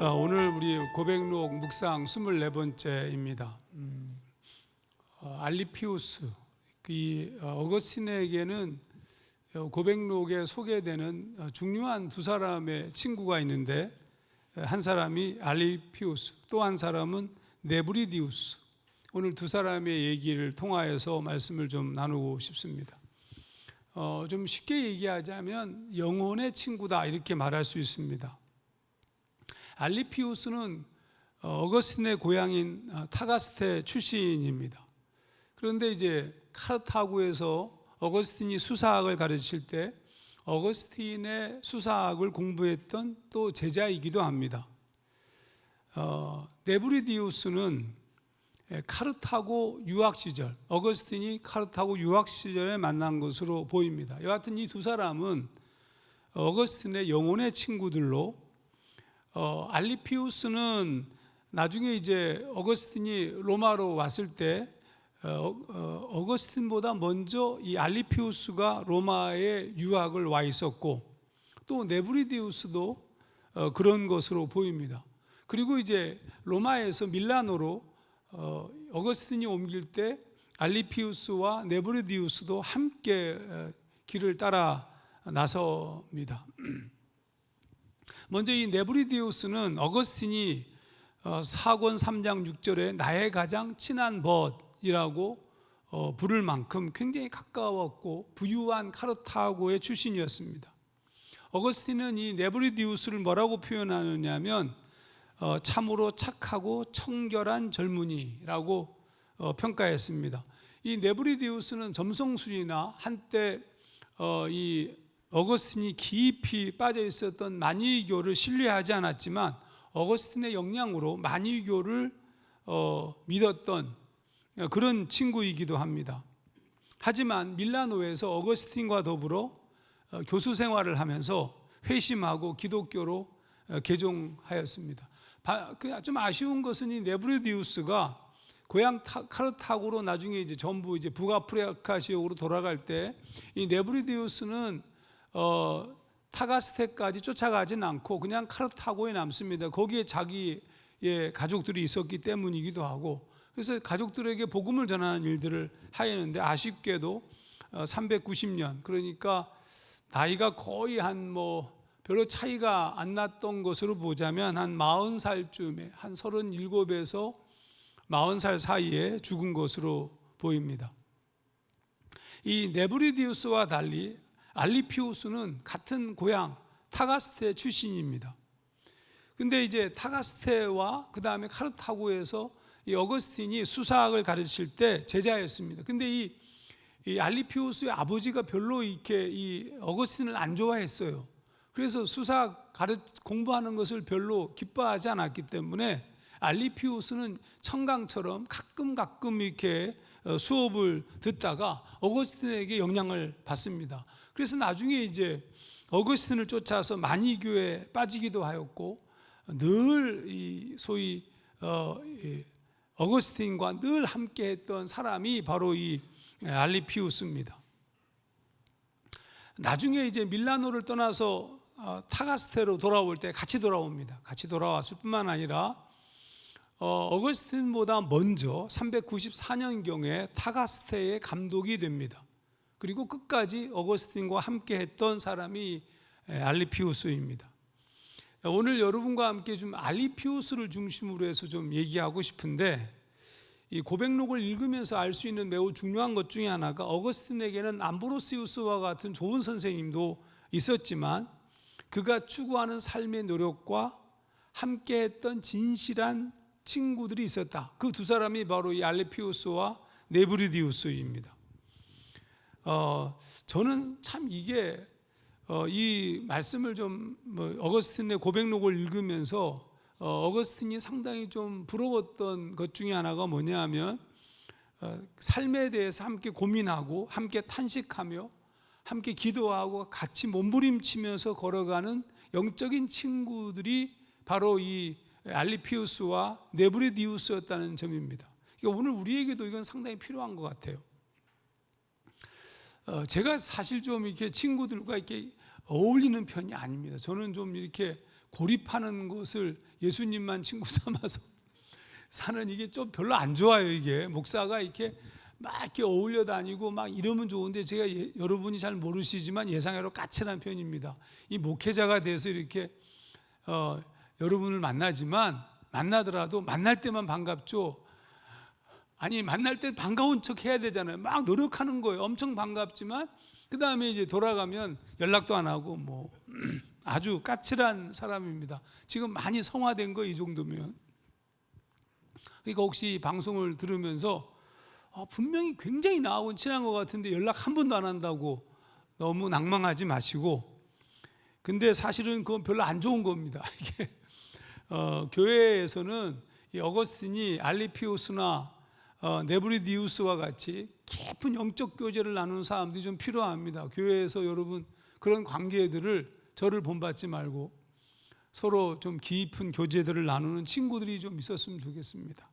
오늘 우리 고백록 묵상 24번째입니다. 알리피우스, 이 어거스틴에게는 고백록에 소개되는 중요한 두 사람의 친구가 있는데, 한 사람이 알리피우스, 또 한 사람은 네브리디우스. 오늘 두 사람의 얘기를 통하여서 말씀을 좀 나누고 싶습니다. 좀 쉽게 얘기하자면 영혼의 친구다, 이렇게 말할 수 있습니다. 알리피우스는 어거스틴의 고향인 타가스테 출신입니다. 그런데 이제 카르타고에서 어거스틴이 수사학을 가르칠 때 어거스틴의 수사학을 공부했던 또 제자이기도 합니다. 네브리디우스는 카르타고 유학 시절, 어거스틴이 카르타고 유학 시절에 만난 것으로 보입니다. 여하튼 이 두 사람은 어거스틴의 영혼의 친구들로, 알리피우스는 나중에 이제 어거스틴이 로마로 왔을 때 어거스틴보다 먼저 이 알리피우스가 로마에 유학을 와 있었고, 또 네브리디우스도 그런 것으로 보입니다. 그리고 이제 로마에서 밀라노로 어거스틴이 옮길 때 알리피우스와 네브리디우스도 함께 길을 따라 나섭니다. 먼저 이 네브리디우스는 어거스틴이 사권 3장 6절에 나의 가장 친한 벗이라고 부를 만큼 굉장히 가까웠고 부유한 카르타고의 출신이었습니다. 어거스틴은 이 네브리디우스를 뭐라고 표현하느냐면 참으로 착하고 청결한 젊은이라고 평가했습니다. 이 네브리디우스는 점성술이나 한때 이 어거스틴이 깊이 빠져 있었던 만유교를 신뢰하지 않았지만 어거스틴의 영향으로 만유교를 믿었던 그런 친구이기도 합니다. 하지만 밀라노에서 어거스틴과 더불어 교수 생활을 하면서 회심하고 기독교로 개종하였습니다. 좀 아쉬운 것은 이 네브리디우스가 고향 카르타고로 나중에 이제 전부 이제 북아프리카 지역으로 돌아갈 때 이 네브리디우스는 타가스테까지 쫓아가진 않고 그냥 카르타고에 남습니다. 거기에 자기의 가족들이 있었기 때문이기도 하고, 그래서 가족들에게 복음을 전하는 일들을 하였는데, 아쉽게도 390년, 그러니까 나이가 거의 별로 차이가 안 났던 것으로 보자면 한 40살쯤에, 한 37에서 40살 사이에 죽은 것으로 보입니다. 이 네브리디우스와 달리 알리피우스는 같은 고향 타가스테 출신입니다. 근데 이제 타가스테와 그 다음에 카르타고에서 이 어거스틴이 수사학을 가르칠 때 제자였습니다. 근데 이 알리피우스의 아버지가 별로 이렇게 이 어거스틴을 안 좋아했어요. 그래서 수사학 공부하는 것을 별로 기뻐하지 않았기 때문에 알리피우스는 청강처럼 가끔 이렇게 수업을 듣다가 어거스틴에게 영향을 받습니다. 그래서 나중에 이제 어거스틴을 쫓아서 만이교에 빠지기도 하였고, 늘 이 소위 어거스틴과 늘 함께했던 사람이 바로 이 알리피우스입니다. 나중에 이제 밀라노를 떠나서 타가스테로 돌아올 때 같이 돌아옵니다. 같이 돌아왔을 뿐만 아니라 어거스틴보다 먼저 394년경에 타가스테의 감독이 됩니다. 그리고 끝까지 어거스틴과 함께 했던 사람이 알리피우스입니다. 오늘 여러분과 함께 좀 알리피우스를 중심으로 해서 좀 얘기하고 싶은데, 이 고백록을 읽으면서 알 수 있는 매우 중요한 것 중에 하나가, 어거스틴에게는 암브로시우스와 같은 좋은 선생님도 있었지만 그가 추구하는 삶의 노력과 함께 했던 진실한 친구들이 있었다. 그 두 사람이 바로 이 알리피우스와 네브리디우스입니다. 저는 참 이게 이 말씀을 좀 어거스틴의 고백록을 읽으면서 어거스틴이 상당히 좀 부러웠던 것 중에 하나가 뭐냐 하면, 삶에 대해서 함께 고민하고 함께 탄식하며 함께 기도하고 같이 몸부림치면서 걸어가는 영적인 친구들이 바로 이 알리피우스와 네브리디우스였다는 점입니다. 그러니까 오늘 우리에게도 이건 상당히 필요한 것 같아요. 제가 사실 좀 이렇게 친구들과 이렇게 어울리는 편이 아닙니다. 저는 좀 이렇게 고립하는 것을 예수님만 친구 삼아서 사는 이게 좀 별로 안 좋아요. 이게 목사가 이렇게 막 이렇게 어울려 다니고 막 이러면 좋은데, 제가 여러분이 잘 모르시지만 예상외로 까칠한 편입니다. 이 목회자가 돼서 이렇게 여러분을 만나지만, 만나더라도 만날 때만 반갑죠. 아니, 만날 때 반가운 척 해야 되잖아요. 막 노력하는 거예요. 엄청 반갑지만 그 다음에 이제 돌아가면 연락도 안 하고 뭐 아주 까칠한 사람입니다. 지금 많이 성화된 거 이 정도면. 그러니까 혹시 방송을 들으면서 분명히 굉장히 나하고는 친한 것 같은데 연락 한 번도 안 한다고 너무 낭망하지 마시고, 근데 사실은 그건 별로 안 좋은 겁니다. 이게 교회에서는 이 어거스틴이 알리피우스나 네브리디우스와 같이 깊은 영적 교제를 나누는 사람들이 좀 필요합니다. 교회에서 여러분 그런 관계들을, 저를 본받지 말고 서로 좀 깊은 교제들을 나누는 친구들이 좀 있었으면 좋겠습니다.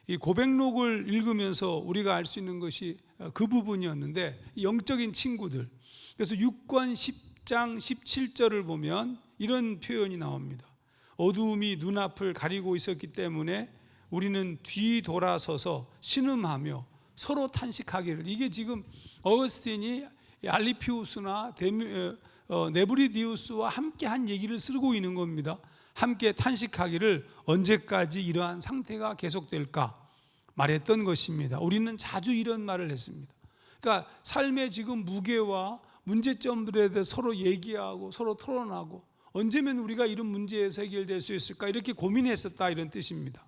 이 고백록을 읽으면서 우리가 알 수 있는 것이 그 부분이었는데, 영적인 친구들. 그래서 6권 10장 17절을 보면 이런 표현이 나옵니다. 어두움이 눈앞을 가리고 있었기 때문에 우리는 뒤돌아서서 신음하며 서로 탄식하기를. 이게 지금 어거스틴이 알리피우스나 네브리디우스와 함께 한 얘기를 쓰고 있는 겁니다. 함께 탄식하기를 언제까지 이러한 상태가 계속될까 말했던 것입니다. 우리는 자주 이런 말을 했습니다. 그러니까 삶의 지금 무게와 문제점들에 대해 서로 얘기하고 서로 토론하고, 언제면 우리가 이런 문제에서 해결될 수 있을까 이렇게 고민했었다, 이런 뜻입니다.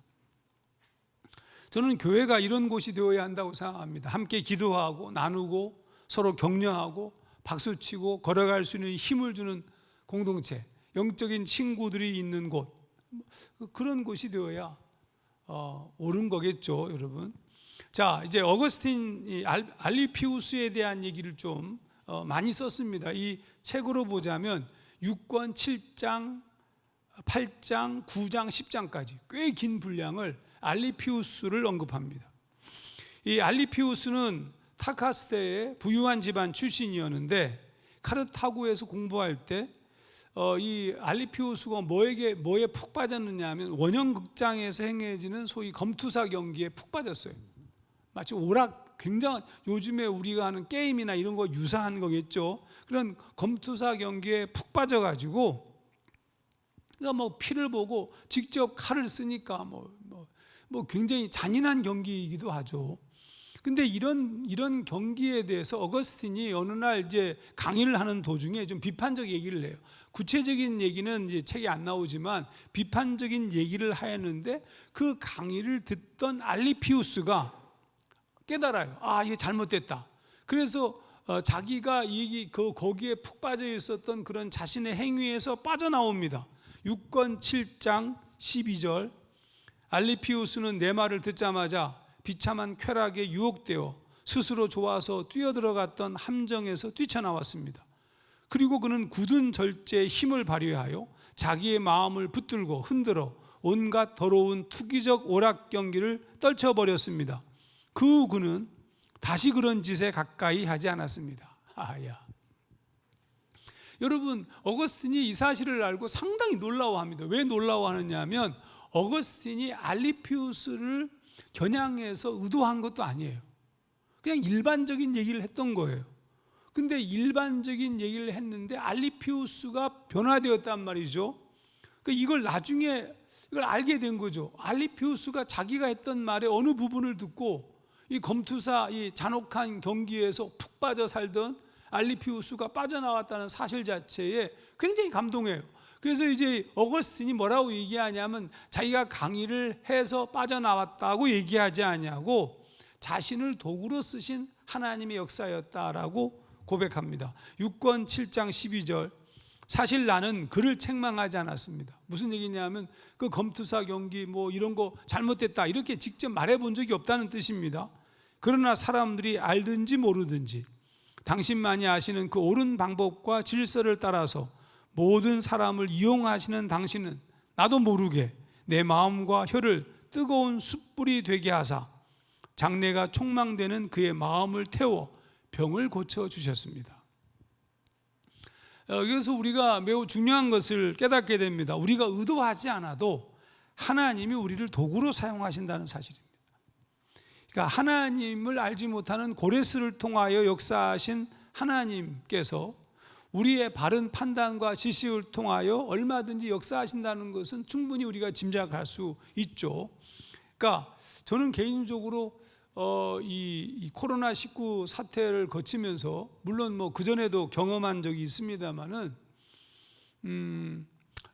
저는 교회가 이런 곳이 되어야 한다고 생각합니다. 함께 기도하고 나누고 서로 격려하고 박수치고 걸어갈 수 있는 힘을 주는 공동체, 영적인 친구들이 있는 곳, 그런 곳이 되어야 옳은 거겠죠, 여러분. 자, 이제 어거스틴이 알리피우스에 대한 얘기를 좀 많이 썼습니다. 이 책으로 보자면 6권 7장, 8장, 9장, 10장까지 꽤 긴 분량을 알리피우스를 언급합니다. 이 알리피우스는 타카스테의 부유한 집안 출신이었는데, 카르타고에서 공부할 때 이 알리피우스가 뭐에 푹 빠졌느냐 하면 원형극장에서 행해지는 소위 검투사 경기에 푹 빠졌어요. 마치 굉장한, 요즘에 우리가 하는 게임이나 이런 거 유사한 거겠죠. 그런 검투사 경기에 푹 빠져가지고, 그러니까 뭐 피를 보고 직접 칼을 쓰니까 뭐 굉장히 잔인한 경기이기도 하죠. 근데 이런 경기에 대해서 어거스틴이 어느 날 이제 강의를 하는 도중에 좀 비판적 얘기를 해요. 구체적인 얘기는 이제 책에 안 나오지만 비판적인 얘기를 하였는데, 그 강의를 듣던 알리피우스가 깨달아요. 이게 잘못됐다. 그래서 자기가 거기에 푹 빠져 있었던 그런 자신의 행위에서 빠져나옵니다. 6권 7장 12절, 알리피우스는 내 말을 듣자마자 비참한 쾌락에 유혹되어 스스로 좋아서 뛰어들어갔던 함정에서 뛰쳐나왔습니다. 그리고 그는 굳은 절제의 힘을 발휘하여 자기의 마음을 붙들고 흔들어 온갖 더러운 투기적 오락 경기를 떨쳐버렸습니다. 그는 다시 그런 짓에 가까이 하지 않았습니다. 여러분, 어거스틴이 이 사실을 알고 상당히 놀라워합니다. 왜 놀라워하느냐 하면, 어거스틴이 알리피우스를 겨냥해서 의도한 것도 아니에요. 그냥 일반적인 얘기를 했던 거예요. 근데 일반적인 얘기를 했는데 알리피우스가 변화되었단 말이죠. 이걸 나중에 이걸 알게 된 거죠. 알리피우스가 자기가 했던 말의 어느 부분을 듣고 이 검투사, 이 잔혹한 경기에서 푹 빠져 살던 알리피우스가 빠져나왔다는 사실 자체에 굉장히 감동해요. 그래서 이제 어거스틴이 뭐라고 얘기하냐면, 자기가 강의를 해서 빠져나왔다고 얘기하지 않냐고, 자신을 도구로 쓰신 하나님의 역사였다라고 고백합니다. 6권 7장 12절, 사실 나는 그를 책망하지 않았습니다. 무슨 얘기냐면, 그 검투사 경기 뭐 이런 거 잘못됐다 이렇게 직접 말해본 적이 없다는 뜻입니다. 그러나 사람들이 알든지 모르든지 당신만이 아시는 그 옳은 방법과 질서를 따라서 모든 사람을 이용하시는 당신은 나도 모르게 내 마음과 혀를 뜨거운 숯불이 되게 하사 장래가 촉망되는 그의 마음을 태워 병을 고쳐주셨습니다. 그래서 우리가 매우 중요한 것을 깨닫게 됩니다. 우리가 의도하지 않아도 하나님이 우리를 도구로 사용하신다는 사실입니다. 그러니까 하나님을 알지 못하는 고레스를 통하여 역사하신 하나님께서 우리의 바른 판단과 지식을 통하여 얼마든지 역사하신다는 것은 충분히 우리가 짐작할 수 있죠. 그러니까 저는 개인적으로 이 코로나19 사태를 거치면서, 물론 뭐 그전에도 경험한 적이 있습니다만은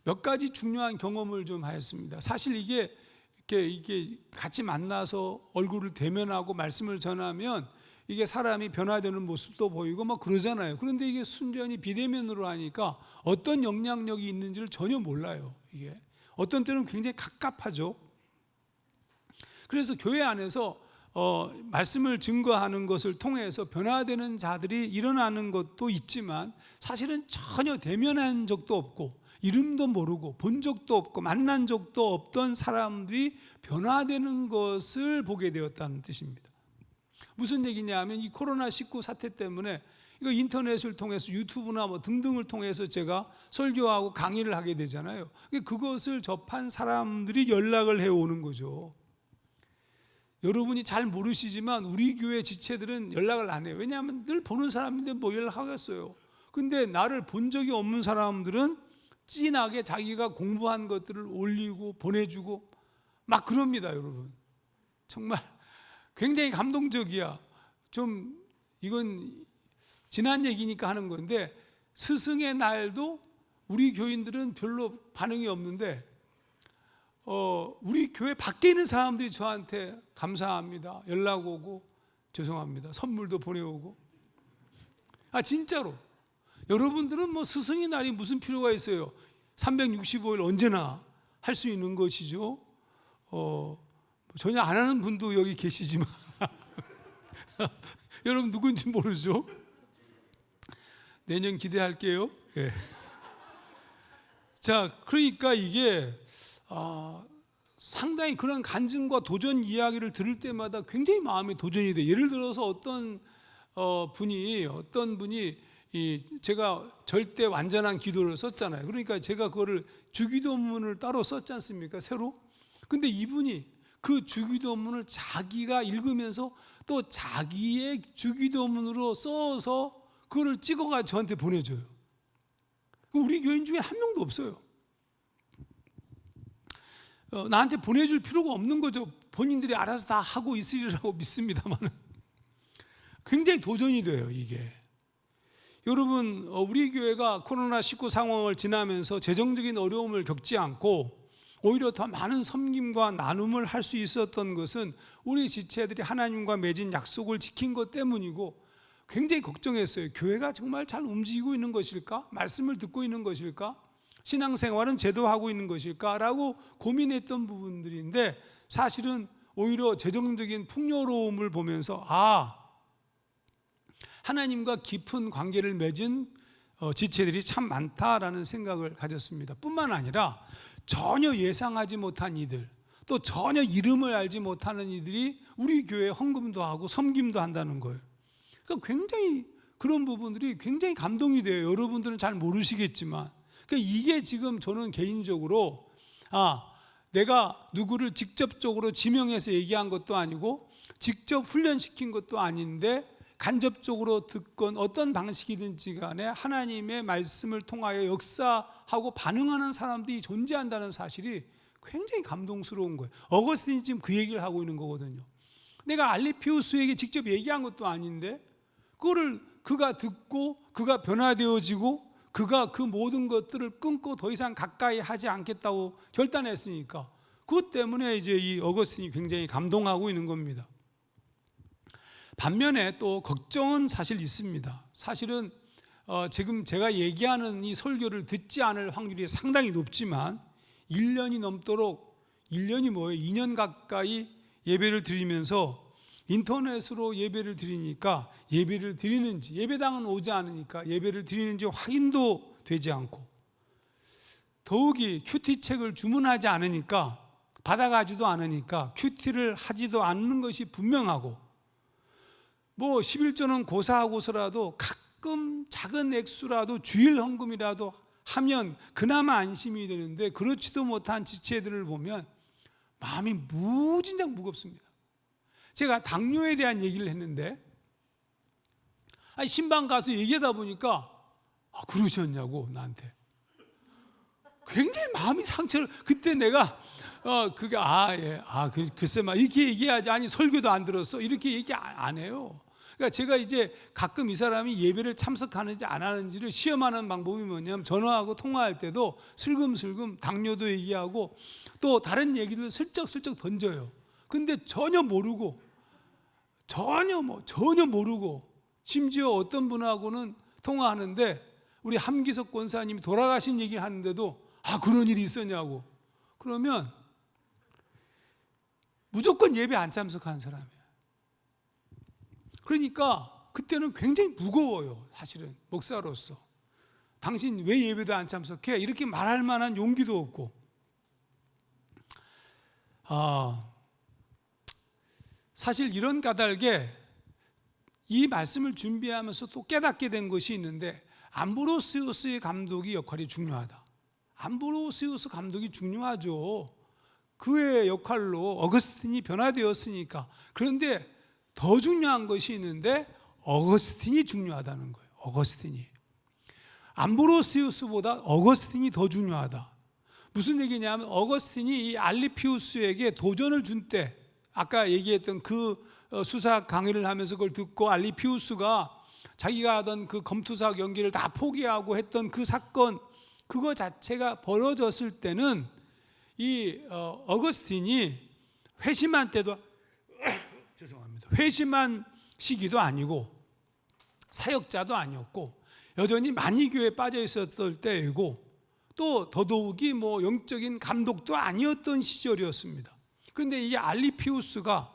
몇 가지 중요한 경험을 좀 하였습니다. 사실 이게 같이 만나서 얼굴을 대면하고 말씀을 전하면 이게 사람이 변화되는 모습도 보이고 막 그러잖아요. 그런데 이게 순전히 비대면으로 하니까 어떤 영향력이 있는지를 전혀 몰라요. 이게 어떤 때는 굉장히 갑갑하죠. 그래서 교회 안에서 말씀을 증거하는 것을 통해서 변화되는 자들이 일어나는 것도 있지만, 사실은 전혀 대면한 적도 없고 이름도 모르고 본 적도 없고 만난 적도 없던 사람들이 변화되는 것을 보게 되었다는 뜻입니다. 무슨 얘기냐 하면, 이 코로나19 사태 때문에 이거 인터넷을 통해서 유튜브나 뭐 등등을 통해서 제가 설교하고 강의를 하게 되잖아요. 그것을 접한 사람들이 연락을 해오는 거죠. 여러분이 잘 모르시지만 우리 교회 지체들은 연락을 안 해요. 왜냐하면 늘 보는 사람인데 뭐 연락하겠어요. 근데 나를 본 적이 없는 사람들은 진하게 자기가 공부한 것들을 올리고 보내주고 막 그럽니다. 여러분, 정말 굉장히 감동적이야. 좀 이건 지난 얘기니까 하는 건데, 스승의 날도 우리 교인들은 별로 반응이 없는데 우리 교회 밖에 있는 사람들이 저한테 감사합니다, 연락 오고 죄송합니다, 선물도 보내오고. 진짜로 여러분들은 뭐 스승의 날이 무슨 필요가 있어요? 365일 언제나 할 수 있는 것이죠. 전혀 안 하는 분도 여기 계시지만 여러분 누군지 모르죠. 내년 기대할게요. 예. 자, 그러니까 이게 상당히 그런 간증과 도전 이야기를 들을 때마다 굉장히 마음에 도전이 돼요. 예를 들어서 어떤 분이 제가 절대 완전한 기도를 썼잖아요. 그러니까 제가 그거를 주기도문을 따로 썼지 않습니까? 새로. 근데 이분이 그 주기도문을 자기가 읽으면서 또 자기의 주기도문으로 써서 그거를 찍어가 저한테 보내줘요. 우리 교인 중에 한 명도 없어요. 나한테 보내줄 필요가 없는 거죠. 본인들이 알아서 다 하고 있으리라고 믿습니다만 굉장히 도전이 돼요, 이게. 여러분, 우리 교회가 코로나19 상황을 지나면서 재정적인 어려움을 겪지 않고 오히려 더 많은 섬김과 나눔을 할 수 있었던 것은 우리 지체들이 하나님과 맺은 약속을 지킨 것 때문이고, 굉장히 걱정했어요. 교회가 정말 잘 움직이고 있는 것일까? 말씀을 듣고 있는 것일까? 신앙생활은 제대로 하고 있는 것일까? 라고 고민했던 부분들인데, 사실은 오히려 재정적인 풍요로움을 보면서 하나님과 깊은 관계를 맺은 지체들이 참 많다라는 생각을 가졌습니다. 뿐만 아니라 전혀 예상하지 못한 이들, 또 전혀 이름을 알지 못하는 이들이 우리 교회에 헌금도 하고 섬김도 한다는 거예요. 그러니까 굉장히 그런 부분들이 굉장히 감동이 돼요. 여러분들은 잘 모르시겠지만, 그러니까 이게 지금 저는 개인적으로 내가 누구를 직접적으로 지명해서 얘기한 것도 아니고 직접 훈련시킨 것도 아닌데, 간접적으로 듣건 어떤 방식이든지 간에 하나님의 말씀을 통하여 역사하고 반응하는 사람들이 존재한다는 사실이 굉장히 감동스러운 거예요. 어거스틴이 지금 그 얘기를 하고 있는 거거든요. 내가 알리피우스에게 직접 얘기한 것도 아닌데 그거를 그가 듣고 그가 변화되어지고 그가 그 모든 것들을 끊고 더 이상 가까이 하지 않겠다고 결단했으니까, 그것 때문에 이제 이 어거스틴이 굉장히 감동하고 있는 겁니다. 반면에 또 걱정은 사실 있습니다. 사실은 지금 제가 얘기하는 이 설교를 듣지 않을 확률이 상당히 높지만 1년이 넘도록, 1년이 뭐예요? 2년 가까이 예배를 드리면서 인터넷으로 예배를 드리니까 예배를 드리는지, 예배당은 오지 않으니까 예배를 드리는지 확인도 되지 않고, 더욱이 큐티책을 주문하지 않으니까, 받아가지도 않으니까 큐티를 하지도 않는 것이 분명하고, 뭐 11조는 고사하고서라도 가끔 작은 액수라도 주일 헌금이라도 하면 그나마 안심이 되는데 그렇지도 못한 지체들을 보면 마음이 무진장 무겁습니다. 제가 당뇨에 대한 얘기를 했는데 신방 가서 얘기하다 보니까 그러셨냐고 나한테 굉장히 마음이 상처를 그때 내가 그게 글쎄 막 이렇게 얘기하지 아니 설교도 안 들었어 이렇게 얘기 안 해요. 그러니까 제가 이제 가끔 이 사람이 예배를 참석하는지 안 하는지를 시험하는 방법이 뭐냐면 전화하고 통화할 때도 슬금슬금 당뇨도 얘기하고 또 다른 얘기도 슬쩍슬쩍 던져요. 근데 전혀 모르고 심지어 어떤 분하고는 통화하는데 우리 함기석 권사님이 돌아가신 얘기를 하는데도 그런 일이 있었냐고 그러면 무조건 예배 안 참석하는 사람이에요. 그러니까 그때는 굉장히 무거워요. 사실은 목사로서 당신 왜 예배도 안 참석해? 이렇게 말할 만한 용기도 없고 사실 이런 까닭에 이 말씀을 준비하면서 또 깨닫게 된 것이 있는데 암브로시우스의 감독이 역할이 중요하다. 암브로시우스 감독이 중요하죠. 그의 역할로 어거스틴이 변화되었으니까. 그런데 더 중요한 것이 있는데 어거스틴이 중요하다는 거예요. 어거스틴이 암브로시우스보다 어거스틴이 더 중요하다. 무슨 얘기냐면 어거스틴이 이 알리피우스에게 도전을 준 때 아까 얘기했던 그 수사 강의를 하면서 그걸 듣고 알리피우스가 자기가 하던 그 검투사 연기를 다 포기하고 했던 그 사건 그거 자체가 벌어졌을 때는 이 어거스틴이 회심한 때도 죄송합니다. 회심한 시기도 아니고 사역자도 아니었고 여전히 만이교에 빠져 있었을 때이고 또 더더욱이 영적인 감독도 아니었던 시절이었습니다. 그런데 이 알리피우스가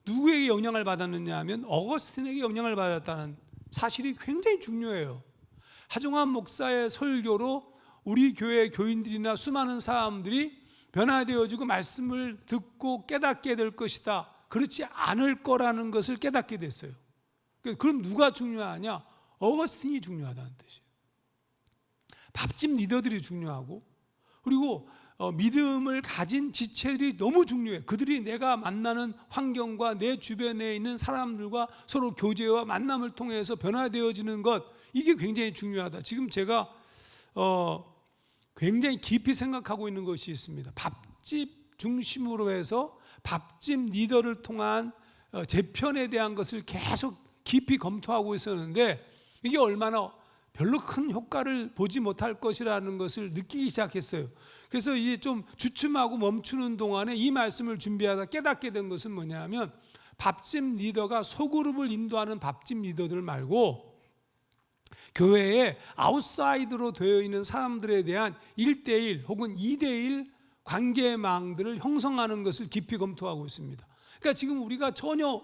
누구에게 영향을 받았느냐 하면 어거스틴에게 영향을 받았다는 사실이 굉장히 중요해요. 하종환 목사의 설교로 우리 교회 교인들이나 수많은 사람들이 변화되어지고 말씀을 듣고 깨닫게 될 것이다. 그렇지 않을 거라는 것을 깨닫게 됐어요. 그럼 누가 중요하냐? 어거스틴이 중요하다는 뜻이에요. 밥집 리더들이 중요하고 그리고 믿음을 가진 지체들이 너무 중요해요. 그들이 내가 만나는 환경과 내 주변에 있는 사람들과 서로 교제와 만남을 통해서 변화되어지는 것 이게 굉장히 중요하다. 지금 제가 굉장히 깊이 생각하고 있는 것이 있습니다. 밥집 중심으로 해서 밥집 리더를 통한 재편에 대한 것을 계속 깊이 검토하고 있었는데 이게 얼마나 별로 큰 효과를 보지 못할 것이라는 것을 느끼기 시작했어요. 그래서 이제 좀 주춤하고 멈추는 동안에 이 말씀을 준비하다 깨닫게 된 것은 뭐냐면 밥집 리더가 소그룹을 인도하는 밥집 리더들 말고 교회에 아웃사이드로 되어 있는 사람들에 대한 1대1 혹은 2대1 관계망들을 형성하는 것을 깊이 검토하고 있습니다. 그러니까 지금 우리가 전혀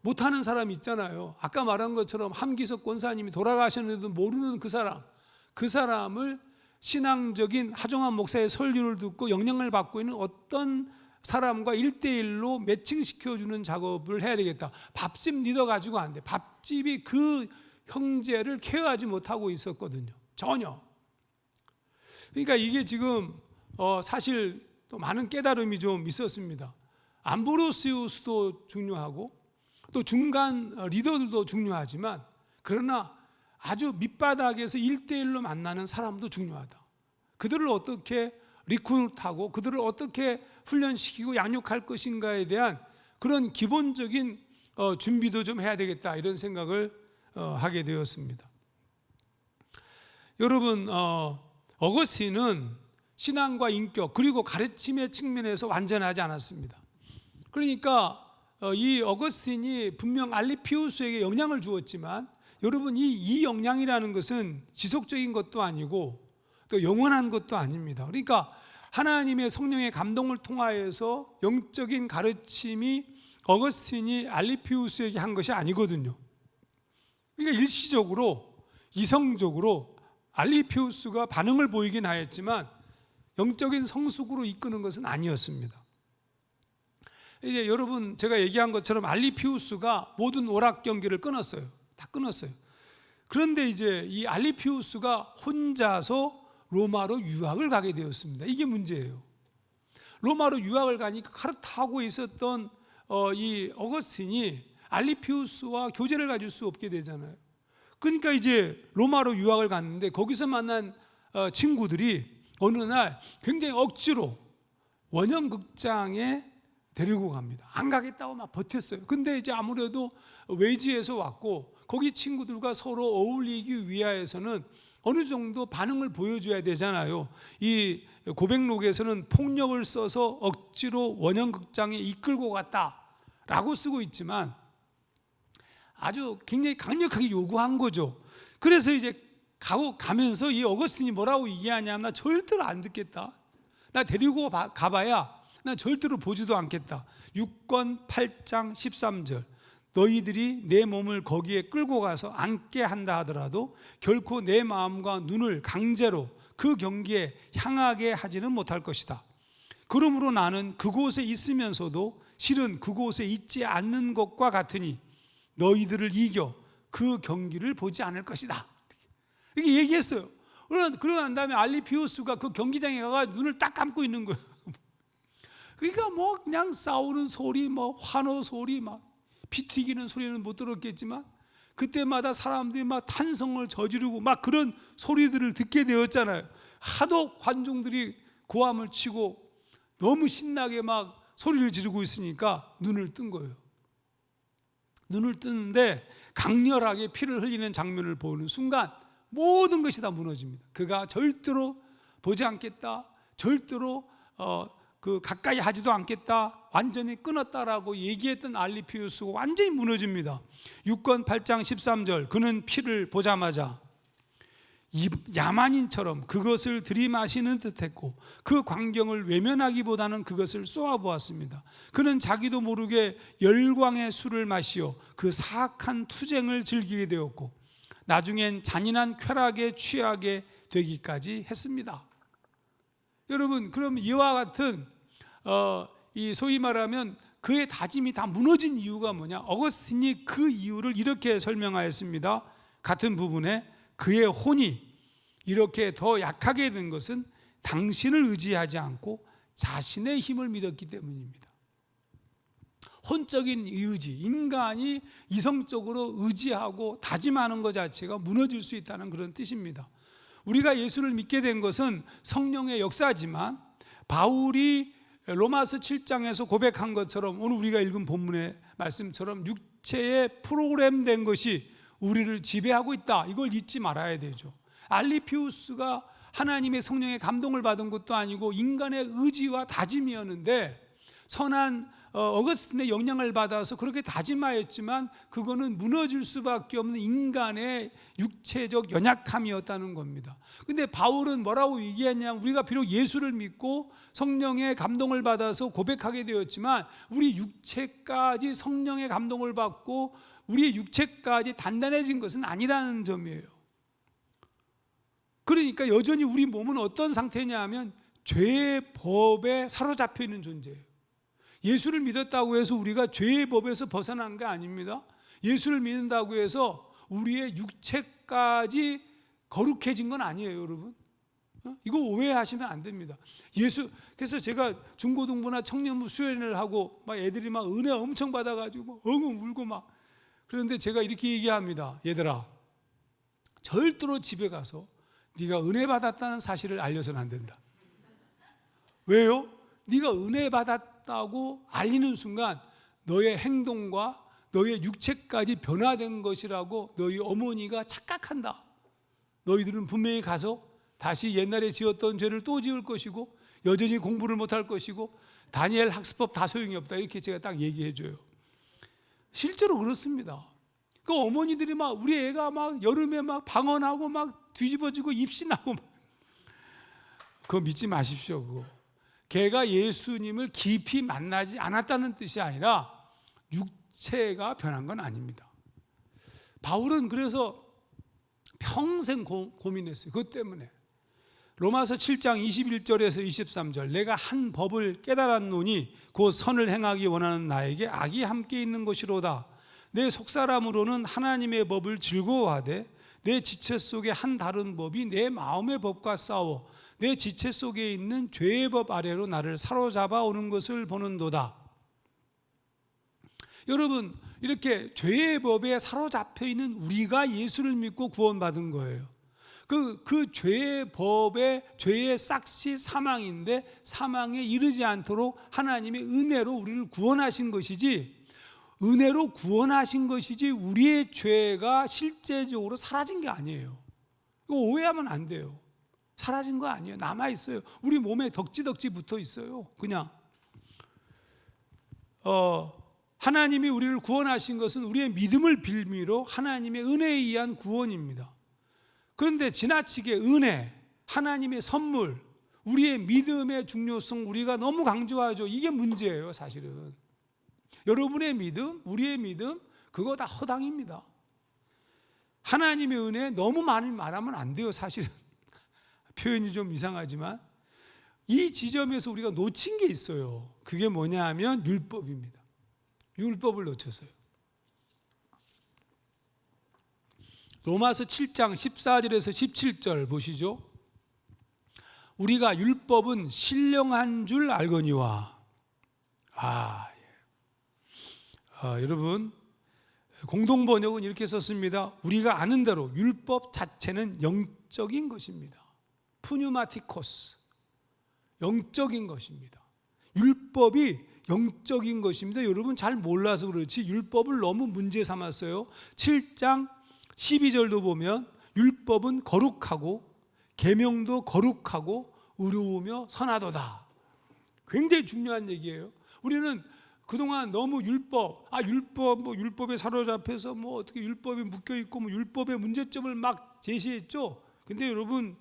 못하는 사람이 있잖아요. 아까 말한 것처럼 함기석 권사님이 돌아가셨는데도 모르는 그 사람을 신앙적인 하종환 목사의 설교를 듣고 영향을 받고 있는 어떤 사람과 1대1로 매칭시켜주는 작업을 해야 되겠다. 밥집 리더 가지고 안 돼. 밥집이 그 형제를 케어하지 못하고 있었거든요. 전혀. 그러니까 이게 지금 사실 또 많은 깨달음이 좀 있었습니다. 암브로시우스도 중요하고 또 중간 리더들도 중요하지만 그러나 아주 밑바닥에서 1대1로 만나는 사람도 중요하다. 그들을 어떻게 리크루트하고 그들을 어떻게 훈련시키고 양육할 것인가에 대한 그런 기본적인 준비도 좀 해야 되겠다 이런 생각을 하게 되었습니다. 여러분 어거스틴은 신앙과 인격 그리고 가르침의 측면에서 완전하지 않았습니다. 그러니까 이 어거스틴이 분명 알리피우스에게 영향을 주었지만 여러분 이 영향이라는 것은 지속적인 것도 아니고 또 영원한 것도 아닙니다. 그러니까 하나님의 성령의 감동을 통하여서 영적인 가르침이 어거스틴이 알리피우스에게 한 것이 아니거든요. 그러니까 일시적으로 이성적으로 알리피우스가 반응을 보이긴 하였지만 영적인 성숙으로 이끄는 것은 아니었습니다. 이제 여러분 제가 얘기한 것처럼 알리피우스가 모든 오락 경기를 끊었어요. 다 끊었어요. 그런데 이제 이 알리피우스가 혼자서 로마로 유학을 가게 되었습니다. 이게 문제예요. 로마로 유학을 가니까 카르타고에 있었던 이 어거스틴이 알리피우스와 교제를 가질 수 없게 되잖아요. 그러니까 이제 로마로 유학을 갔는데 거기서 만난 친구들이 어느 날 굉장히 억지로 원형극장에 데리고 갑니다. 안 가겠다고 막 버텼어요. 근데 이제 아무래도 외지에서 왔고 거기 친구들과 서로 어울리기 위하여서는 어느 정도 반응을 보여줘야 되잖아요. 이 고백록에서는 폭력을 써서 억지로 원형극장에 이끌고 갔다라고 쓰고 있지만 아주 굉장히 강력하게 요구한 거죠. 그래서 이제 가면서 이 어거스틴이 뭐라고 얘기하냐면 나 절대로 안 듣겠다. 나 데리고 가봐야 나 절대로 보지도 않겠다. 6권 8장 13절 너희들이 내 몸을 거기에 끌고 가서 앉게 한다 하더라도 결코 내 마음과 눈을 강제로 그 경기에 향하게 하지는 못할 것이다. 그러므로 나는 그곳에 있으면서도 실은 그곳에 있지 않는 것과 같으니 너희들을 이겨 그 경기를 보지 않을 것이다. 이렇게 얘기했어요. 그러고 난 다음에 알리피우스가 그 경기장에 가서 눈을 딱 감고 있는 거예요. 그러니까 뭐 그냥 싸우는 소리, 뭐 환호 소리, 막 피 튀기는 소리는 못 들었겠지만 그때마다 사람들이 막 탄성을 저지르고 막 그런 소리들을 듣게 되었잖아요. 하도 관중들이 고함을 치고 너무 신나게 막 소리를 지르고 있으니까 눈을 뜬 거예요. 눈을 뜨는데 강렬하게 피를 흘리는 장면을 보는 순간 모든 것이 다 무너집니다. 그가 절대로 보지 않겠다, 절대로 가까이 하지도 않겠다, 완전히 끊었다라고 얘기했던 알리피우스가 완전히 무너집니다. 6권 8장 13절 그는 피를 보자마자 야만인처럼 그것을 들이마시는 듯했고 그 광경을 외면하기보다는 그것을 쏘아보았습니다. 그는 자기도 모르게 열광의 술을 마시어 그 사악한 투쟁을 즐기게 되었고 나중엔 잔인한 쾌락에 취하게 되기까지 했습니다. 여러분, 그럼 이와 같은 이 소위 말하면 그의 다짐이 다 무너진 이유가 뭐냐? 어거스틴이 그 이유를 이렇게 설명하였습니다. 같은 부분에 그의 혼이 이렇게 더 약하게 된 것은 당신을 의지하지 않고 자신의 힘을 믿었기 때문입니다. 혼적인 의지, 인간이 이성적으로 의지하고 다짐하는 것 자체가 무너질 수 있다는 그런 뜻입니다. 우리가 예수를 믿게 된 것은 성령의 역사지만 바울이 로마서 7장에서 고백한 것처럼 오늘 우리가 읽은 본문의 말씀처럼 육체에 프로그램된 것이 우리를 지배하고 있다. 이걸 잊지 말아야 되죠. 알리피우스가 하나님의 성령의 감동을 받은 것도 아니고 인간의 의지와 다짐이었는데 선한 어거스틴의 영향을 받아서 그렇게 다짐하였지만 그거는 무너질 수밖에 없는 인간의 육체적 연약함이었다는 겁니다. 근데 바울은 뭐라고 얘기했냐면 우리가 비록 예수를 믿고 성령의 감동을 받아서 고백하게 되었지만 우리 육체까지 성령의 감동을 받고 우리의 육체까지 단단해진 것은 아니라는 점이에요. 그러니까 여전히 우리 몸은 어떤 상태냐 하면 죄의 법에 사로잡혀 있는 존재예요. 예수를 믿었다고 해서 우리가 죄의 법에서 벗어난 게 아닙니다. 예수를 믿는다고 해서 우리의 육체까지 거룩해진 건 아니에요, 여러분. 이거 오해하시면 안 됩니다. 그래서 제가 중고등부나 청년부 수련회를 하고 막 애들이 막 은혜 엄청 받아가지고 막 엉엉 울고 막 그런데 제가 이렇게 얘기합니다. 얘들아, 절대로 집에 가서 네가 은혜 받았다는 사실을 알려서는 안 된다. 왜요? 네가 은혜 받았다고 알리는 순간 너의 행동과 너의 육체까지 변화된 것이라고 너희 어머니가 착각한다. 너희들은 분명히 가서 다시 옛날에 지었던 죄를 또 지을 것이고 여전히 공부를 못할 것이고 다니엘 학습법 다 소용이 없다. 이렇게 제가 딱 얘기해 줘요. 실제로 그렇습니다. 그 어머니들이 막 우리 애가 막 여름에 막 방언하고 막 뒤집어지고 입신하고 막 그거 믿지 마십시오. 그거. 걔가 예수님을 깊이 만나지 않았다는 뜻이 아니라 육체가 변한 건 아닙니다. 바울은 그래서 평생 고민했어요. 그것 때문에. 로마서 7장 21절에서 23절 내가 한 법을 깨달았노니 곧 선을 행하기 원하는 나에게 악이 함께 있는 것이로다. 내 속사람으로는 하나님의 법을 즐거워하되 내 지체 속에 한 다른 법이 내 마음의 법과 싸워 내 지체 속에 있는 죄의 법 아래로 나를 사로잡아 오는 것을 보는도다. 여러분, 이렇게 죄의 법에 사로잡혀 있는 우리가 예수를 믿고 구원받은 거예요. 그 죄의 법의 죄의 싹시 사망인데 사망에 이르지 않도록 하나님의 은혜로 우리를 구원하신 것이지, 은혜로 구원하신 것이지 우리의 죄가 실제적으로 사라진 게 아니에요. 이거 오해하면 안 돼요. 사라진 거 아니에요. 남아 있어요. 우리 몸에 덕지덕지 붙어 있어요. 그냥 하나님이 우리를 구원하신 것은 우리의 믿음을 빌미로 하나님의 은혜에 의한 구원입니다. 그런데 지나치게 은혜, 하나님의 선물, 우리의 믿음의 중요성 우리가 너무 강조하죠. 이게 문제예요, 사실은. 여러분의 믿음, 우리의 믿음, 그거 다 허당입니다. 하나님의 은혜 너무 많이 말하면 안 돼요, 사실은. 표현이 좀 이상하지만 이 지점에서 우리가 놓친 게 있어요. 그게 뭐냐 하면 율법입니다. 율법을 놓쳤어요. 로마서 7장 14절에서 17절 보시죠. 우리가 율법은 신령한 줄 알거니와. 여러분, 공동번역은 이렇게 썼습니다. 우리가 아는 대로 율법 자체는 영적인 것입니다. 푸뉴마티코스, 영적인 것입니다. 율법이 영적인 것입니다. 여러분 잘 몰라서 그렇지 율법을 너무 문제 삼았어요. 7장 12절도 보면 율법은 거룩하고 계명도 거룩하고 의로우며 선하도다. 굉장히 중요한 얘기예요. 우리는 그동안 너무 율법에 사로잡혀서 어떻게 율법에 묶여 있고 율법의 문제점을 막 제시했죠. 근데 여러분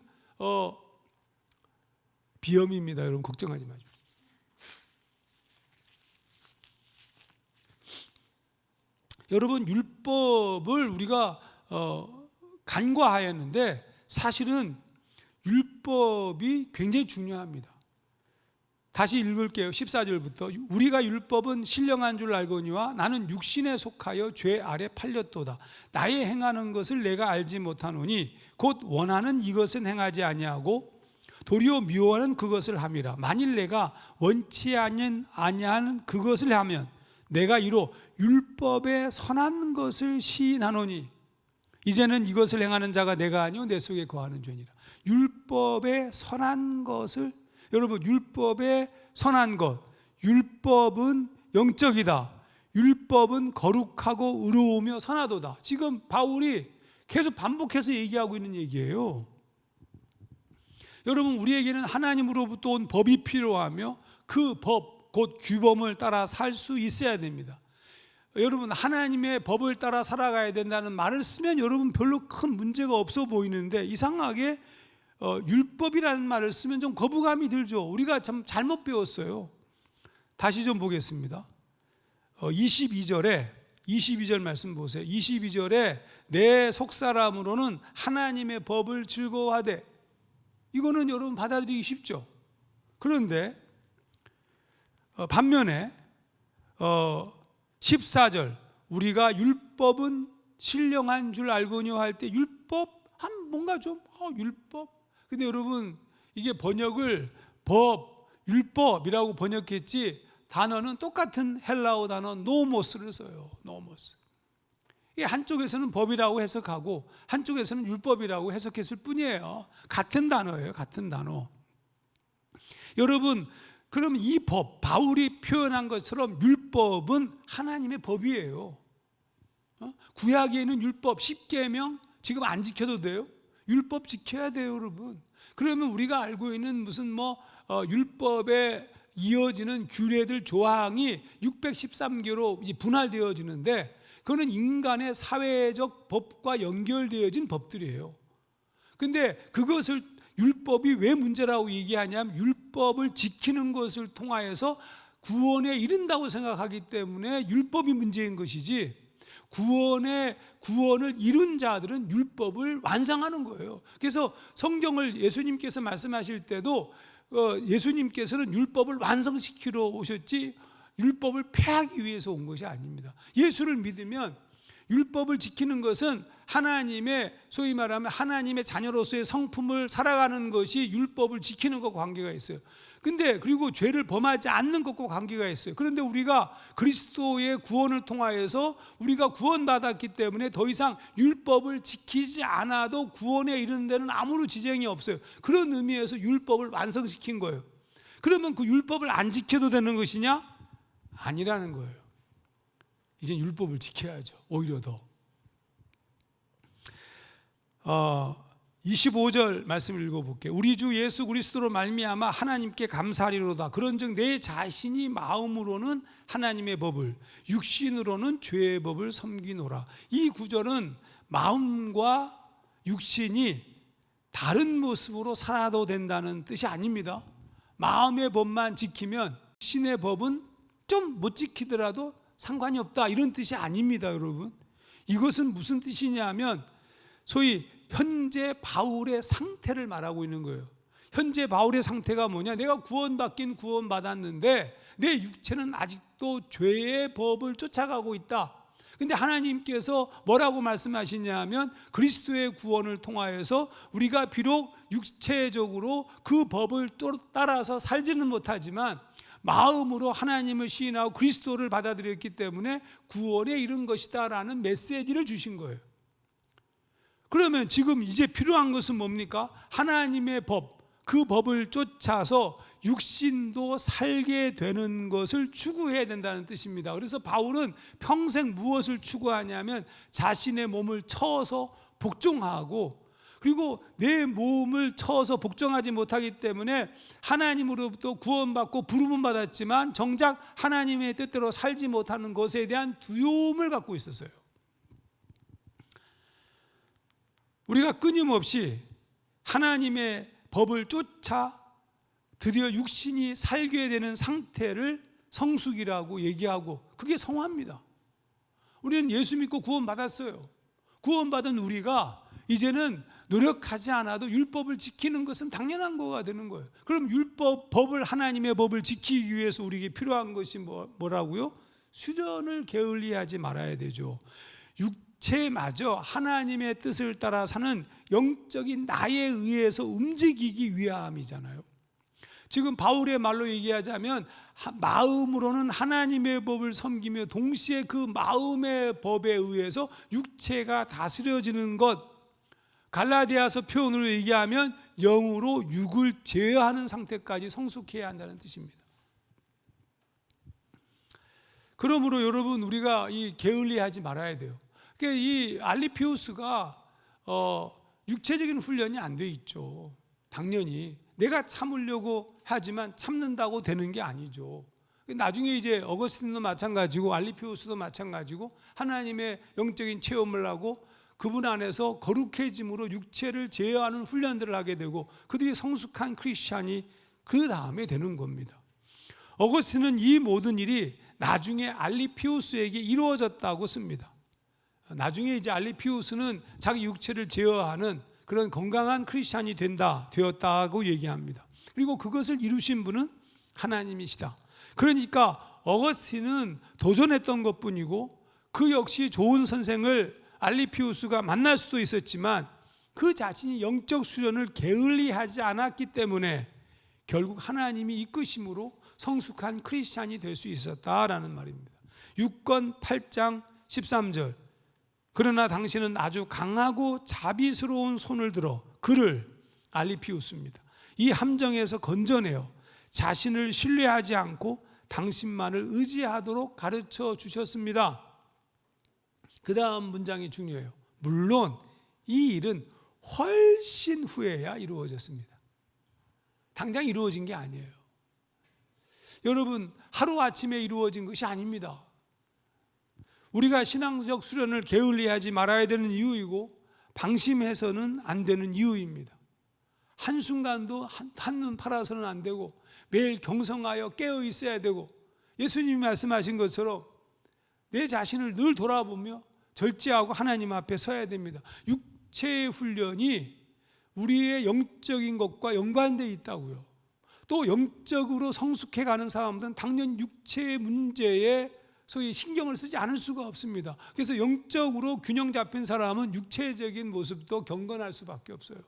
비염입니다. 여러분 걱정하지 마십시오. 여러분 율법을 우리가 간과하였는데 사실은 율법이 굉장히 중요합니다. 다시 읽을게요. 14절부터 우리가 율법은 신령한 줄 알거니와 나는 육신에 속하여 죄 아래 팔렸도다. 나의 행하는 것을 내가 알지 못하노니 곧 원하는 이것은 행하지 아니하고 도리어 미워하는 그것을 함이라. 만일 내가 원치 아니하는 그것을 하면 내가 이로 율법에 선한 것을 시인하노니 이제는 이것을 행하는 자가 내가 아니요 내 속에 거하는 죄니라. 율법에 선한 것을, 여러분 율법에 선한 것, 율법은 영적이다. 율법은 거룩하고 의로우며 선하도다. 지금 바울이 계속 반복해서 얘기하고 있는 얘기예요. 여러분 우리에게는 하나님으로부터 온 법이 필요하며 그 법, 곧 규범을 따라 살 수 있어야 됩니다. 여러분 하나님의 법을 따라 살아가야 된다는 말을 쓰면 여러분 별로 큰 문제가 없어 보이는데 이상하게 율법이라는 말을 쓰면 좀 거부감이 들죠. 우리가 참 잘못 배웠어요. 다시 좀 보겠습니다. 22절 말씀 보세요. 22절에 내 속사람으로는 하나님의 법을 즐거워하되, 이거는 여러분 받아들이기 쉽죠. 그런데 반면에 14절 우리가 율법은 신령한 줄 알거니와 할 때 율법 뭔가 좀 율법. 근데 여러분 이게 번역을 율법이라고 번역했지 단어는 똑같은 헬라어 단어 노모스를 써요. 노모스. 이게 한쪽에서는 법이라고 해석하고 한쪽에서는 율법이라고 해석했을 뿐이에요. 같은 단어예요. 같은 단어. 여러분 그럼 이 법, 바울이 표현한 것처럼 율법은 하나님의 법이에요. 구약에는 율법 10계명 지금 안 지켜도 돼요? 율법 지켜야 돼요, 여러분. 그러면 우리가 알고 있는 무슨 율법에 이어지는 규례들 조항이 613개로 분할되어지는데 그거는 인간의 사회적 법과 연결되어진 법들이에요. 근데 그것을 율법이 왜 문제라고 얘기하냐면 율법을 지키는 것을 통하여서 구원에 이른다고 생각하기 때문에 율법이 문제인 것이지 구원을 이룬 자들은 율법을 완성하는 거예요. 그래서 성경을 예수님께서 말씀하실 때도 예수님께서는 율법을 완성시키러 오셨지 율법을 폐하기 위해서 온 것이 아닙니다. 예수를 믿으면 율법을 지키는 것은 하나님의, 소위 말하면 하나님의 자녀로서의 성품을 살아가는 것이 율법을 지키는 것과 관계가 있어요. 근데 그리고 죄를 범하지 않는 것과 관계가 있어요. 그런데 우리가 그리스도의 구원을 통하여서 우리가 구원받았기 때문에 더 이상 율법을 지키지 않아도 구원에 이르는 데는 아무런 지장이 없어요. 그런 의미에서 율법을 완성시킨 거예요. 그러면 그 율법을 안 지켜도 되는 것이냐? 아니라는 거예요. 이제 율법을 지켜야죠. 오히려 더. 25절 말씀을 읽어볼게요. 우리 주 예수 그리스도로 말미암아 하나님께 감사하리로다. 그런즉 내 자신이 마음으로는 하나님의 법을, 육신으로는 죄의 법을 섬기노라. 이 구절은 마음과 육신이 다른 모습으로 살아도 된다는 뜻이 아닙니다. 마음의 법만 지키면 육신의 법은 좀 못 지키더라도 상관이 없다, 이런 뜻이 아닙니다, 여러분. 이것은 무슨 뜻이냐면 소위 현재 바울의 상태를 말하고 있는 거예요. 현재 바울의 상태가 뭐냐? 내가 구원받긴 구원받았는데 내 육체는 아직도 죄의 법을 쫓아가고 있다. 근데 하나님께서 뭐라고 말씀하시냐면 그리스도의 구원을 통하여서 우리가 비록 육체적으로 그 법을 따라서 살지는 못하지만 마음으로 하나님을 시인하고 그리스도를 받아들였기 때문에 구원에 이른 것이다 라는 메시지를 주신 거예요. 그러면 지금 이제 필요한 것은 뭡니까? 하나님의 법, 그 법을 쫓아서 육신도 살게 되는 것을 추구해야 된다는 뜻입니다. 그래서 바울은 평생 무엇을 추구하냐면 자신의 몸을 쳐서 복종하고, 그리고 내 몸을 쳐서 복종하지 못하기 때문에 하나님으로부터 구원받고 부름은 받았지만 정작 하나님의 뜻대로 살지 못하는 것에 대한 두려움을 갖고 있었어요. 우리가 끊임없이 하나님의 법을 쫓아 드디어 육신이 살게 되는 상태를 성숙이라고 얘기하고, 그게 성화입니다. 우리는 예수 믿고 구원받았어요. 구원받은 우리가 이제는 노력하지 않아도 율법을 지키는 것은 당연한 거가 되는 거예요. 그럼 법을, 하나님의 법을 지키기 위해서 우리에게 필요한 것이 뭐라고요? 수련을 게을리하지 말아야 되죠. 육체마저 하나님의 뜻을 따라 사는 영적인 나에 의해서 움직이기 위함이잖아요. 지금 바울의 말로 얘기하자면 마음으로는 하나님의 법을 섬기며 동시에 그 마음의 법에 의해서 육체가 다스려지는 것, 갈라디아서 표현으로 얘기하면 영으로 육을 제어하는 상태까지 성숙해야 한다는 뜻입니다. 그러므로 여러분, 우리가 이 게을리하지 말아야 돼요. 이 알리피우스가 육체적인 훈련이 안 돼 있죠. 당연히 내가 참으려고 하지만 참는다고 되는 게 아니죠. 나중에 이제 어거스틴도 마찬가지고 알리피우스도 마찬가지고 하나님의 영적인 체험을 하고 그분 안에서 거룩해짐으로 육체를 제어하는 훈련들을 하게 되고 그들이 성숙한 크리스찬이 그 다음에 되는 겁니다. 어거스틴은 이 모든 일이 나중에 알리피우스에게 이루어졌다고 씁니다. 나중에 이제 알리피우스는 자기 육체를 제어하는 그런 건강한 크리스찬이 되었다고 얘기합니다. 그리고 그것을 이루신 분은 하나님이시다. 그러니까 어거스틴은 도전했던 것뿐이고 그 역시 좋은 선생을 알리피우스가 만날 수도 있었지만 그 자신이 영적 수련을 게을리하지 않았기 때문에 결국 하나님이 이끄심으로 성숙한 크리스찬이 될 수 있었다라는 말입니다. 6권 8장 13절. 그러나 당신은 아주 강하고 자비스러운 손을 들어 그를, 알리피우스입니다, 이 함정에서 건져내어 자신을 신뢰하지 않고 당신만을 의지하도록 가르쳐 주셨습니다. 그 다음 문장이 중요해요. 물론 이 일은 훨씬 후에야 이루어졌습니다. 당장 이루어진 게 아니에요. 여러분, 하루아침에 이루어진 것이 아닙니다. 우리가 신앙적 수련을 게을리하지 말아야 되는 이유이고 방심해서는 안 되는 이유입니다. 한순간도 한눈 팔아서는 안 되고 매일 경성하여 깨어 있어야 되고 예수님이 말씀하신 것처럼 내 자신을 늘 돌아보며 절제하고 하나님 앞에 서야 됩니다. 육체의 훈련이 우리의 영적인 것과 연관되어 있다고요. 또 영적으로 성숙해가는 사람들은 당연 육체의 문제에 소위 신경을 쓰지 않을 수가 없습니다. 그래서 영적으로 균형 잡힌 사람은 육체적인 모습도 경건할 수밖에 없어요.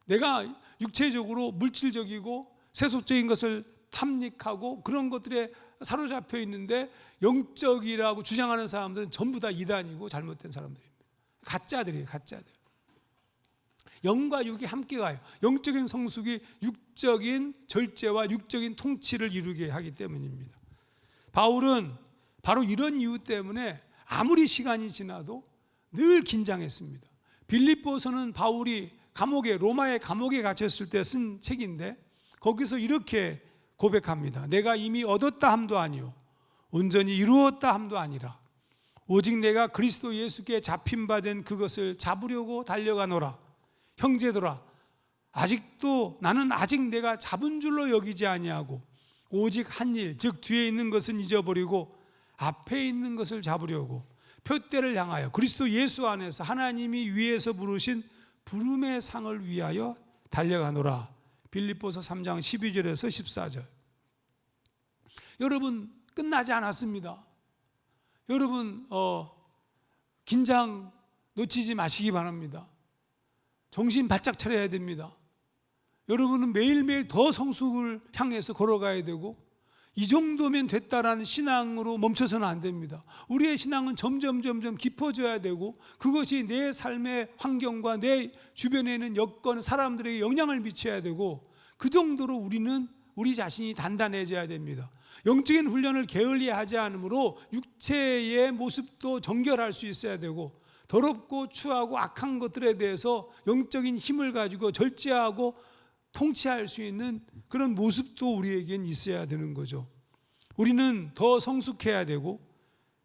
내가 육체적으로 물질적이고 세속적인 것을 탐닉하고 그런 것들에 사로잡혀 있는데 영적이라고 주장하는 사람들은 전부 다 이단이고 잘못된 사람들입니다. 가짜들이에요, 가짜들. 영과 육이 함께 가요. 영적인 성숙이 육적인 절제와 육적인 통치를 이루게 하기 때문입니다. 바울은 바로 이런 이유 때문에 아무리 시간이 지나도 늘 긴장했습니다. 빌립보서는 바울이 로마의 감옥에 갇혔을 때 쓴 책인데 거기서 이렇게 고백합니다. 내가 이미 얻었다 함도 아니요 온전히 이루었다 함도 아니라 오직 내가 그리스도 예수께 잡힌 바 된 그것을 잡으려고 달려가노라. 형제들아, 나는 아직 내가 잡은 줄로 여기지 아니하고 오직 한 일, 즉 뒤에 있는 것은 잊어버리고 앞에 있는 것을 잡으려고 표대를 향하여 그리스도 예수 안에서 하나님이 위에서 부르신 부름의 상을 위하여 달려가노라. 빌립보서 3장 12절에서 14절. 여러분, 끝나지 않았습니다. 여러분, 긴장 놓치지 마시기 바랍니다. 정신 바짝 차려야 됩니다. 여러분은 매일매일 더 성숙을 향해서 걸어가야 되고 이 정도면 됐다라는 신앙으로 멈춰서는 안 됩니다. 우리의 신앙은 점점 깊어져야 되고 그것이 내 삶의 환경과 내 주변에 있는 여건, 사람들에게 영향을 미쳐야 되고 그 정도로 우리 자신이 단단해져야 됩니다. 영적인 훈련을 게을리하지 않으므로 육체의 모습도 정결할 수 있어야 되고 더럽고 추하고 악한 것들에 대해서 영적인 힘을 가지고 절제하고 통치할 수 있는 그런 모습도 우리에겐 있어야 되는 거죠. 우리는 더 성숙해야 되고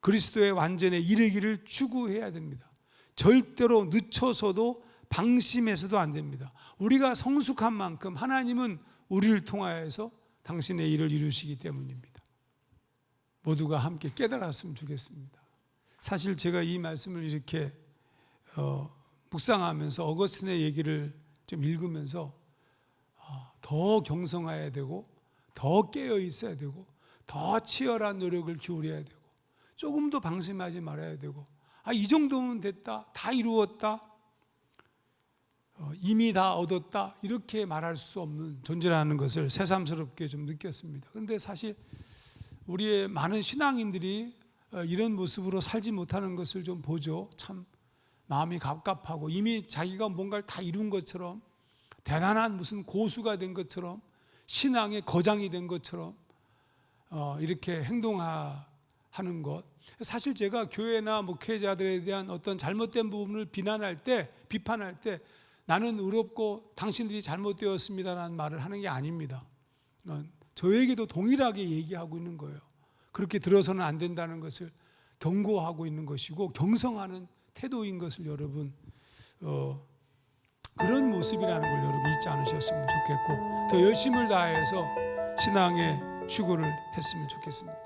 그리스도의 완전에 이르기를 추구해야 됩니다. 절대로 늦춰서도 방심해서도 안 됩니다. 우리가 성숙한 만큼 하나님은 우리를 통하여서 당신의 일을 이루시기 때문입니다. 모두가 함께 깨달았으면 좋겠습니다. 사실 제가 이 말씀을 이렇게 묵상하면서 어거스틴의 얘기를 좀 읽으면서 더 경성해야 되고 더 깨어 있어야 되고 더 치열한 노력을 기울여야 되고 조금도 방심하지 말아야 되고 이 정도면 됐다, 다 이루었다, 이미 다 얻었다 이렇게 말할 수 없는 존재라는 것을 새삼스럽게 좀 느꼈습니다. 그런데 사실 우리의 많은 신앙인들이 이런 모습으로 살지 못하는 것을 좀 보죠. 참 마음이 갑갑하고 이미 자기가 뭔가를 다 이룬 것처럼 대단한 무슨 고수가 된 것처럼 신앙의 거장이 된 것처럼 이렇게 행동하는 것. 사실 제가 교회나 목회자들에 대한 어떤 잘못된 부분을 비판할 때 나는 의롭고 당신들이 잘못되었습니다라는 말을 하는 게 아닙니다. 저에게도 동일하게 얘기하고 있는 거예요. 그렇게 들어서는 안 된다는 것을 경고하고 있는 것이고 경성하는 태도인 것을 여러분 그런 모습이라는 걸 여러분 잊지 않으셨으면 좋겠고 더 열심을 다해서 신앙의 추구를 했으면 좋겠습니다.